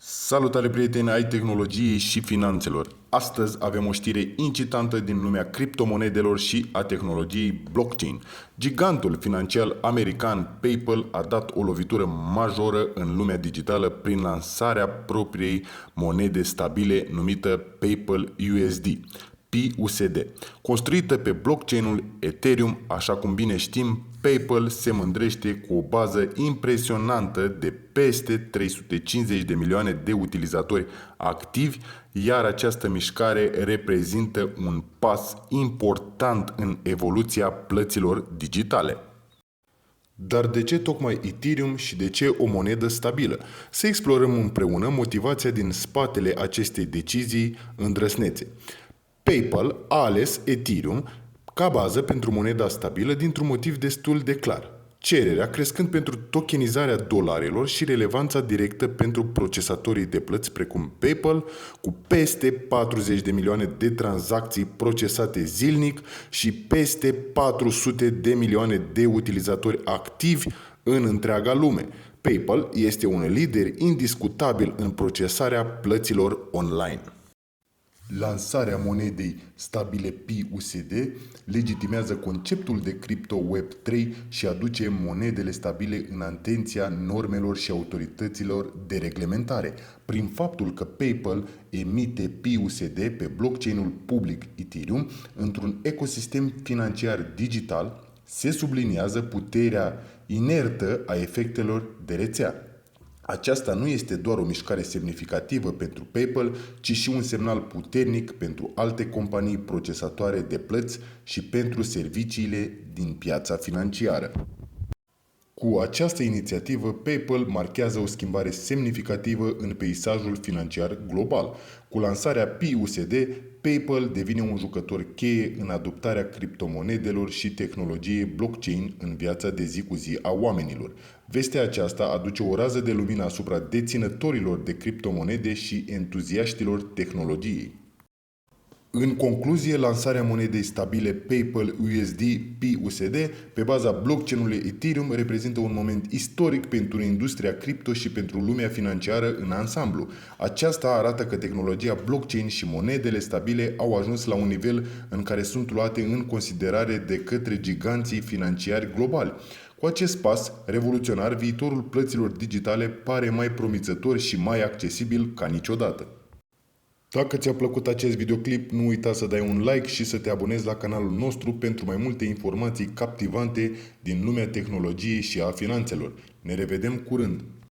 Salutare prieteni ai tehnologiei și finanțelor! Astăzi avem o știre incitantă din lumea criptomonedelor și a tehnologiei blockchain. Gigantul financiar american PayPal a dat o lovitură majoră în lumea digitală prin lansarea propriei monede stabile numită PayPal USD. PUSD. Construită pe blockchain-ul Ethereum, așa cum bine știm, PayPal se mândrește cu o bază impresionantă de peste 350 de milioane de utilizatori activi, iar această mișcare reprezintă un pas important în evoluția plăților digitale. Dar de ce tocmai Ethereum și de ce o monedă stabilă? Să explorăm împreună motivația din spatele acestei decizii îndrăsnețe. PayPal a ales Ethereum ca bază pentru moneda stabilă dintr-un motiv destul de clar. Cererea crescând pentru tokenizarea dolarilor și relevanța directă pentru procesatorii de plăți precum PayPal, cu peste 40 de milioane de tranzacții procesate zilnic și peste 400 de milioane de utilizatori activi în întreaga lume. PayPal este un lider indiscutabil în procesarea plăților online. Lansarea monedei stabile PUSD legitimează conceptul de cripto Web3 și aduce monedele stabile în atenția normelor și autorităților de reglementare. Prin faptul că PayPal emite PUSD pe blockchain-ul public Ethereum într-un ecosistem financiar digital, se subliniază puterea inertă a efectelor de rețea. Aceasta nu este doar o mișcare semnificativă pentru PayPal, ci și un semnal puternic pentru alte companii procesatoare de plăți și pentru serviciile din piața financiară. Cu această inițiativă, PayPal marchează o schimbare semnificativă în peisajul financiar global. Cu lansarea PUSD, PayPal devine un jucător cheie în adoptarea criptomonedelor și tehnologiei blockchain în viața de zi cu zi a oamenilor. Vestea aceasta aduce o rază de lumină asupra deținătorilor de criptomonede și entuziaștilor tehnologiei. În concluzie, lansarea monedei stabile PayPal USD PUSD pe baza blockchain-ului Ethereum reprezintă un moment istoric pentru industria cripto și pentru lumea financiară în ansamblu. Aceasta arată că tehnologia blockchain și monedele stabile au ajuns la un nivel în care sunt luate în considerare de către giganții financiari globali. Cu acest pas revoluționar, viitorul plăților digitale pare mai promițător și mai accesibil ca niciodată. Dacă ți-a plăcut acest videoclip, nu uita să dai un like și să te abonezi la canalul nostru pentru mai multe informații captivante din lumea tehnologiei și a finanțelor. Ne revedem curând!